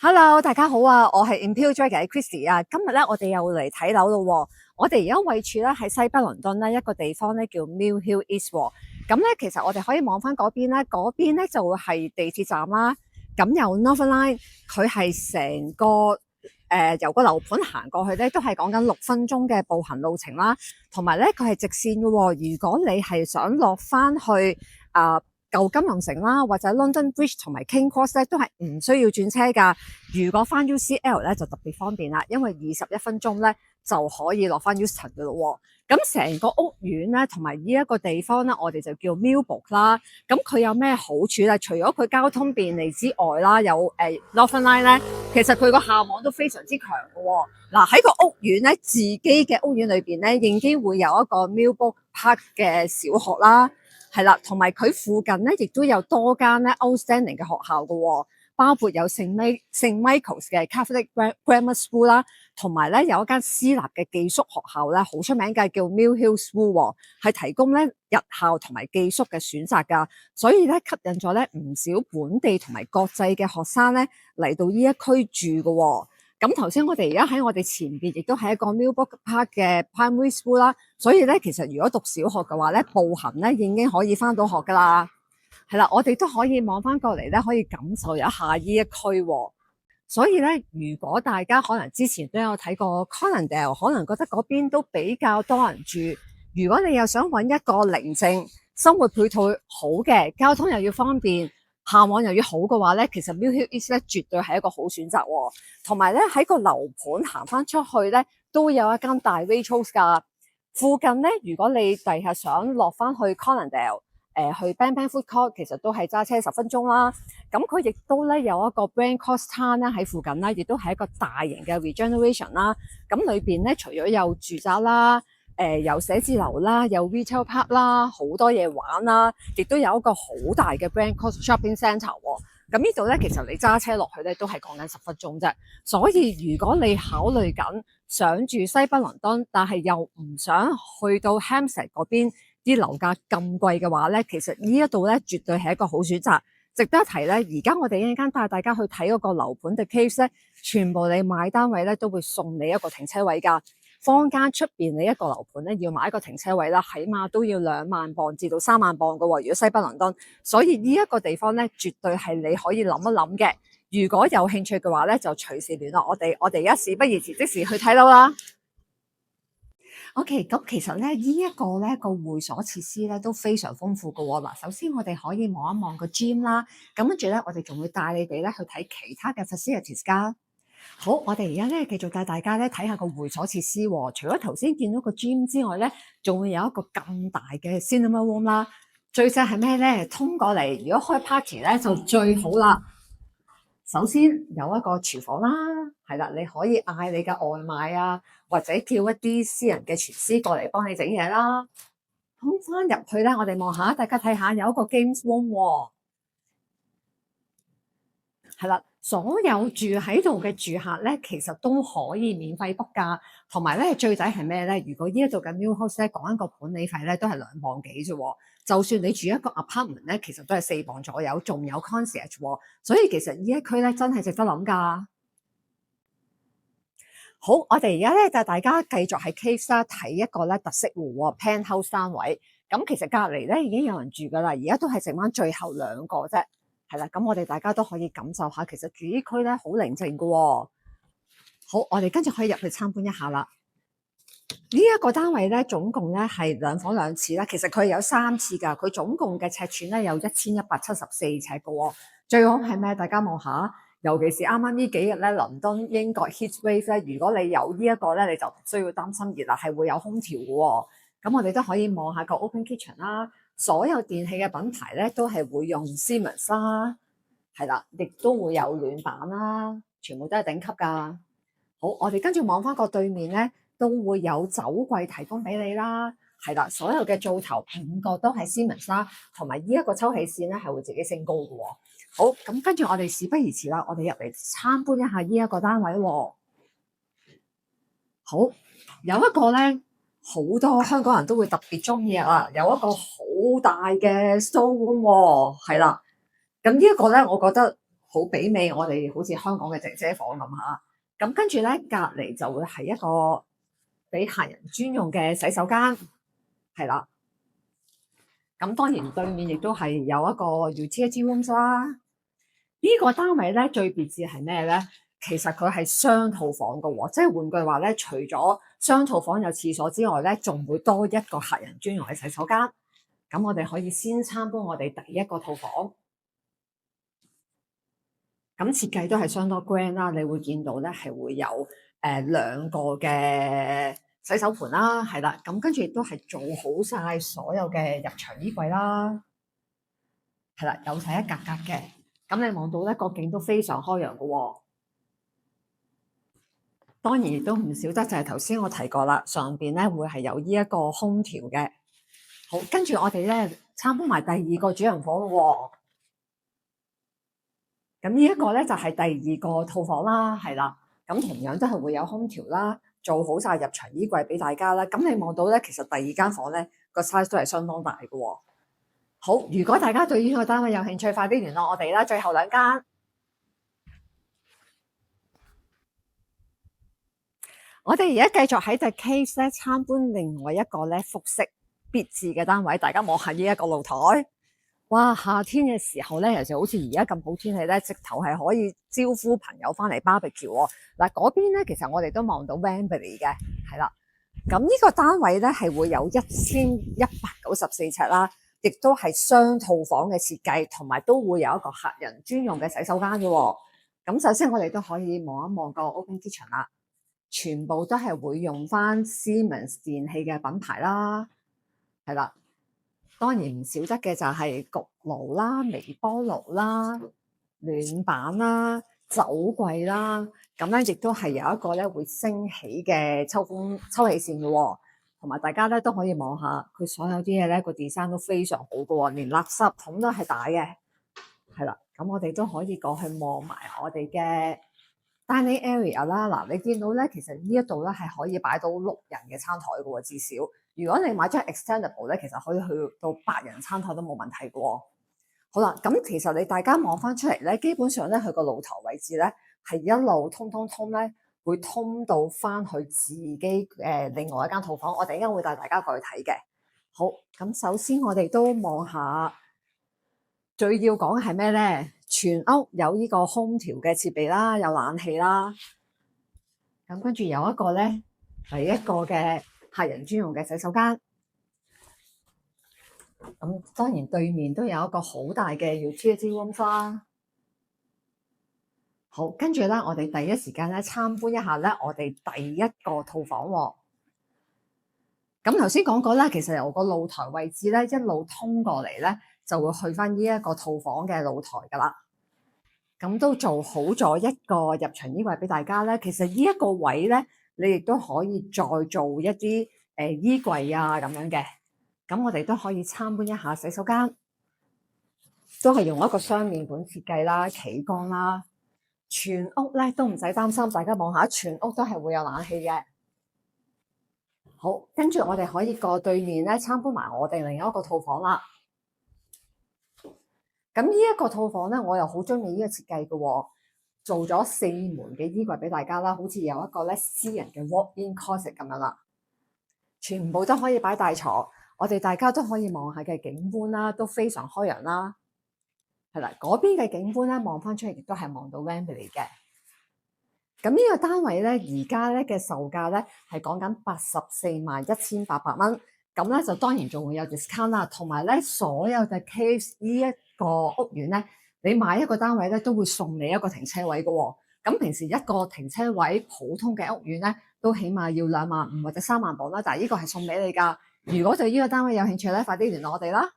Hello，大家好啊！我係 Imperial Dragon 嘅 Christy 啊。今日咧，我哋又嚟睇樓咯喎。我哋而家位處咧喺西北倫敦咧一個地方咧叫 Mill Hill East 喎。咁咧，其實我哋可以望翻嗰邊咧，嗰邊咧就會係地鐵站啦。咁有 Northern Line，佢係成個由個樓盤行過去咧，都係講緊6分鐘嘅步行路程啦。同埋咧，佢係直線嘅喎。如果你係想落翻去舊金融城啦，或者 London Bridge 同埋 King Cross 咧，都係唔需要轉車㗎。如果翻 UCL 咧就特別方便啦，因為21分鐘咧就可以落翻 Euston 嘅咯喎。咁成個屋苑咧同埋呢一個地方咧，我哋就叫 Millbrook 啦。咁佢有咩好處咧？除咗佢交通便利之外啦，有Northern Line 咧，其實佢個校網都非常之強嘅喎。嗱，喺個屋苑咧，自己嘅屋苑裏邊咧，已經會有一個 Millbrook Park 嘅小學啦。係啦，同埋佢附近咧，亦都有多間咧 outstanding 嘅學校嘅喎，包括有聖 Michael's 嘅 Catholic Grammar School 啦，同埋咧有一間私立嘅寄宿學校咧，好出名嘅叫 Mill Hill School 喎，係提供咧日校同埋寄宿嘅選擇㗎，所以咧吸引咗咧唔少本地同埋國際嘅學生咧嚟到呢一區住嘅喎。咁頭先我哋而家喺我哋前邊，亦都係一個 Millbrook Park 嘅 Primary School 啦。所以咧，其實如果讀小學嘅話咧，步行咧已經可以翻到學噶啦。係啦，我哋都可以望翻過嚟咧，可以感受一下呢一區喎。所以咧，如果大家可能之前都有睇過 Colindale，可能覺得嗰邊都比較多人住。如果你又想揾一個寧靜、生活配套好嘅，交通又要方便，校網又要好嘅話咧，其實 Mill Hill East 咧絕對係一個好選擇喎。同埋咧喺個樓盤行翻出去咧，都有一間大 Waitrose 㗎。附近咧，如果你第日想落翻去 Colindale，去 Bank Food Court， 其實都係揸車10分鐘啦。咁佢亦都咧有一個 Brand Cross Town 咧喺附近啦，亦都係一個大型嘅 regeneration 啦。咁裏邊咧除咗有住宅啦，有寫字樓啦，有 retail park 啦，好多嘢玩啦，亦都有一個好大嘅 Brand Cross Shopping Centre 喎。咁呢度咧，其實你揸車落去咧都係講緊10分鐘啫。所以如果你考慮緊想住西北倫敦，但係又唔想去到 Hampstead 嗰邊啲樓價咁貴嘅話咧，其實呢一度咧絕對係一個好選擇。值得一提咧，而家我哋一陣間帶大家去睇嗰個樓盤嘅 case 咧，全部你買單位咧都會送你一個停車位㗎。坊間出邊你一個樓盤咧要買一個停車位啦，起碼都要2萬磅至到3萬磅㗎喎。如果西北倫敦，所以呢一個地方咧，絕對係你可以諗一諗嘅。如果有興趣嘅話咧，就隨時聯絡我哋。我哋而家事不宜遲，即時去睇樓啦。OK，咁其實咧，呢一個咧個會所設施咧都非常豐富㗎喎。嗱，首先我哋可以望一望個 gym 啦，咁跟住咧，我哋仲會帶你哋咧去睇其他嘅 facilities 㗎。好，我哋而家咧繼續帶大家咧睇下個會所設施喎。除咗頭先見到個 gym 之外咧，仲會有一個咁大嘅 cinema room 啦。最正係咩咧？通過嚟，如果開 party 咧就最好啦。首先有一個廚房啦，係啦，你可以嗌你嘅外賣啊，或者叫一啲私人嘅廚師過嚟幫你整嘢啦。通翻入去咧，我哋望下，大家睇下有一個 games room 喎。係啦，所有住喺度嘅住客咧，其實都可以免費 book 㗎。同埋咧，最抵係咩咧？如果呢一度嘅 Mill House 咧，講一個管理費咧，都係2磅幾啫喎。就算你住一個 apartment 咧，其實都係4磅左右，仲有 concierge 喎。所以其實呢一區咧，真係值得諗㗎。好，我哋而家咧就大家繼續喺 case 啦，睇一個咧特色戶喎 penthouse 單位。咁其實隔離咧已經有人住㗎啦，而家都係剩翻最後2個啫。係啦，咁我哋大家都可以感受下，其實住呢區咧好寧靜㗎喎。好，我哋跟住可以入去參觀一下啦。呢一個單位咧，總共咧係2房2廁啦。其實佢有3次㗎，佢總共嘅尺寸咧有1174尺㗎喎。最好係咩？大家望下，尤其是啱啱呢幾日咧，倫敦英國 heatwave 咧，如果你有呢一個咧，你就唔需要擔心熱啦，係會有空調㗎喎。咁我哋都可以望下個 open kitchen 啦。所有電器嘅品牌咧都係會用 Siemens 啦，係啦，亦都會有暖板啦，全部都係頂級㗎。好，我哋跟住望翻個對面咧，都會有酒櫃提供俾你啦，係啦，所有嘅灶頭5個都係 Siemens 啦，同埋呢一個抽氣扇咧係會自己升高嘅喎。好，咁跟住我哋事不宜遲啦，我哋入嚟參觀一下呢一個單位喎。好，有一個咧。好多香港人都會特別中意啊！有一個好大嘅 store room 喎，係啦。咁呢一個咧，我覺得好好媲美我哋好似香港嘅姐姐房咁嚇。咁跟住咧，隔離就會係一個俾客人專用嘅洗手間，係啦。咁當然對面亦都係有一個 utility rooms 啦。呢個單位咧最別緻係咩咧？其實佢係雙套房嘅喎，即係換句話咧，除咗雙套房有廁所之外咧，仲會多一個客人專用嘅洗手間。咁我哋可以先參觀我哋第一個套房。咁設計都係相當 grand 啦，你會見到咧係會有兩個嘅洗手盆啦，係啦，咁跟住亦都係做好晒所有嘅入場衣櫃啦，係啦，有晒一格格嘅。咁你望到咧個景都非常開揚嘅喎。當然亦都唔少得就係頭先我提過啦，上邊咧會係有呢一個空調嘅。好，跟住我哋咧參觀埋第二個主人房咯喎。咁呢一個咧就係第二個套房啦，係啦。咁同樣都係會有空調啦，做好晒入場衣櫃俾大家啦。咁你望到咧，其實第二間房咧個 size 都係相當大嘅喎。好，如果大家對呢個單位有興趣，快啲聯絡我哋啦。最後兩間，我哋而家繼續喺The Cave咧參觀另外一個咧複式別緻嘅單位。大家望下呢一個露台。哇！夏天嘅時候咧，尤其好似而家咁好天氣咧，直頭係可以招呼朋友翻嚟 barbecue 喎。嗱，嗰邊咧，其實我哋都望到 Wembley 嘅，係啦。咁呢個單位咧係會有1194尺啦，亦都係雙套房嘅設計，同埋都會有一個客人專用嘅洗手間嘅喎。咁首先我哋都可以望一望個 open kitchen 啦，全部都係會用翻 Siemens 電器嘅品牌啦，係啦。當然唔少得嘅就係焗爐啦、微波爐啦、暖板啦、酒櫃啦，咁咧亦都係有一個咧會升起嘅抽氣扇嘅喎，同埋大家咧都可以望下佢所有啲嘢咧個 design 都非常好嘅喎，連垃圾桶都係大嘅，係啦，咁我哋都可以過去望埋我哋嘅 dining area 啦。嗱，你見到咧，其實呢一度咧係可以擺到6人嘅餐台嘅喎，至少。如果你買張 extendable 咧，其實可以去到8人餐台都冇問題嘅喎。好啦，咁其實你大家望翻出嚟咧，基本上咧佢個露台位置咧係一路通咧，會通到翻去自己另外一間套房。我哋應該會帶大家過去睇嘅。好，咁首先我哋都望下，最要講嘅係咩咧？全屋有呢個空調嘅設備啦，有冷氣啦。咁跟住有一個咧係一個嘅客人專用嘅洗手間，咁當然對面都有一個好大嘅 utility room 啦。好，跟住咧，我哋第一時間咧參觀一下咧，我哋第一個套房喎。咁頭先講過啦，其實由個露台位置咧一路通過嚟咧，就會去翻呢一個套房嘅露台噶啦。咁都做好咗一個入場衣櫃俾大家咧。其實呢一個位咧，你亦都可以再做一啲衣櫃啊咁樣嘅。咁我哋都可以參觀一下洗手間，都係用一個雙面管設計啦，企缸啦。全屋咧都唔使擔心，大家望下，全屋都係會有冷氣嘅。好，跟住我哋可以過對面咧參觀埋我哋另一個套房啦。咁呢一個套房咧，我又好中意呢個設計嘅喎，做咗4門嘅衣櫃俾大家啦，好似有一個咧私人嘅 walk-in closet 咁樣啦，全部都可以擺大床，我哋大家都可以望下嘅景觀啦，都非常開揚啦。係啦，嗰邊嘅景觀咧望翻出嚟亦都係望到 Wembley 嘅。咁呢個單位咧，而家咧嘅售價咧係講緊841800蚊，咁咧就當然仲會有 discount 啦，同埋咧所有嘅 Cave 呢一個屋苑咧，你買一個單位咧都會送你一個停車位嘅喎。咁平時一個停車位普通嘅屋苑咧，都起碼要25000或者3萬磅啦，但係呢個係送俾你㗎。如果對呢個單位有興趣咧，快啲聯絡我哋啦。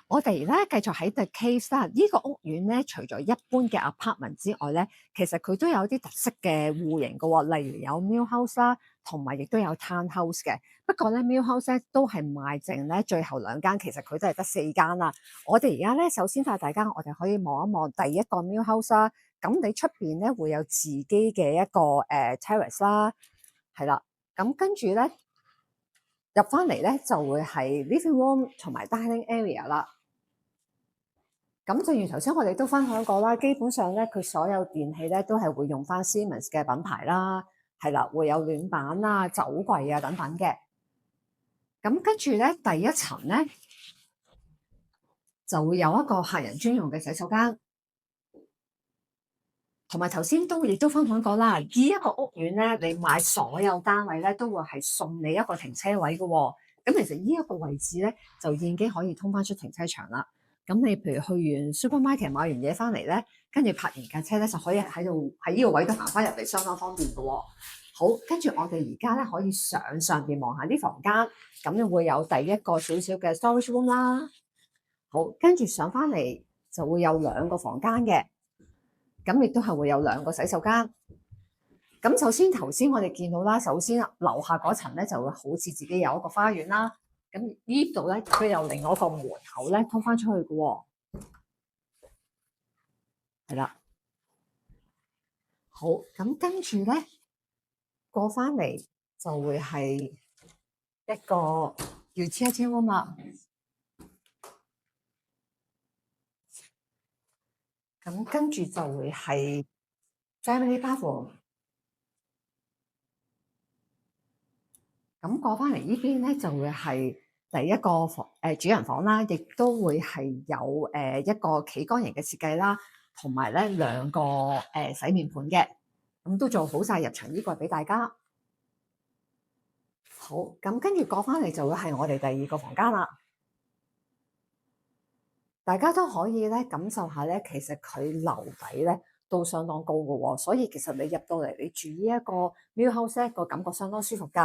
我哋咧繼續喺 The Cave 啦，呢個屋苑咧，除咗一般嘅 apartment 之外咧，其實佢都有啲特色嘅戶型嘅喎，例如有 Mill House 啦，同埋亦都有 Townhouse 嘅。不過咧，Mill House 咧都係賣剩咧最後2間，其實佢都係得4間啦。我哋而家咧首先帶大家，我哋可以望一望第一個 Mill House 啦。咁你出邊咧會有自己嘅一個terrace 啦，係啦。咁跟住咧入翻嚟咧就會係 living room 同埋 dining area 啦。咁正如頭先我哋都分享過啦，基本上咧佢所有電器咧都係會用翻 Siemens 嘅品牌啦，係啦，會有暖板啊、酒櫃啊等等嘅。咁跟住咧第一層咧就會有一個客人專用嘅洗手間。同埋頭先亦都分享過啦，呢一個屋苑咧，你買所有單位咧，都會係送你一個停車位嘅喎。咁其實呢一個位置咧，就已經可以通翻出停車場啦。咁你譬如去完 supermarket 買完嘢翻嚟咧，跟住泊完架車咧，就可以喺呢個位度行翻入嚟，相當方便嘅喎。好，跟住我哋而家咧可以上邊望下啲房間，咁就會有第一個少少嘅 storage room 啦。好，跟住上翻嚟就會有兩個房間嘅。咁亦都係會有兩個洗手間。咁首先頭先我哋見到啦，首先樓下嗰層咧就會好似自己有一個花園啦。咁呢度咧佢有另外一個門口咧通翻出去嘅喎。係啦，好，咁跟住咧過翻嚟就會係一個utility room啦。咁跟住就會係 family bathroom。咁過翻嚟呢邊咧就會係第一個主人房啦，亦都會係有一個企缸型嘅設計啦，同埋咧兩個洗面盤嘅，咁都做好晒入場衣櫃俾大家。好，咁跟住過翻嚟就會係我哋第二個房間啦。大家都可以咧感受下咧，其實佢樓底咧都相當高嘅喎，所以其實你入到嚟，你住呢一個 Mill House 個感覺相當舒服㗎。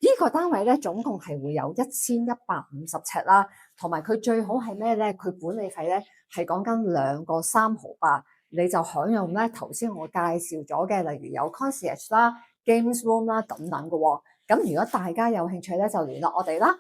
呢個單位咧總共係會有1150尺啦，同埋佢最好係咩咧？佢管理費咧係講緊2個3毫8，你就享用咧頭先我介紹咗嘅，例如有 concierge 啦、games room 啦等等嘅喎。咁如果大家有興趣咧，就聯絡我哋啦。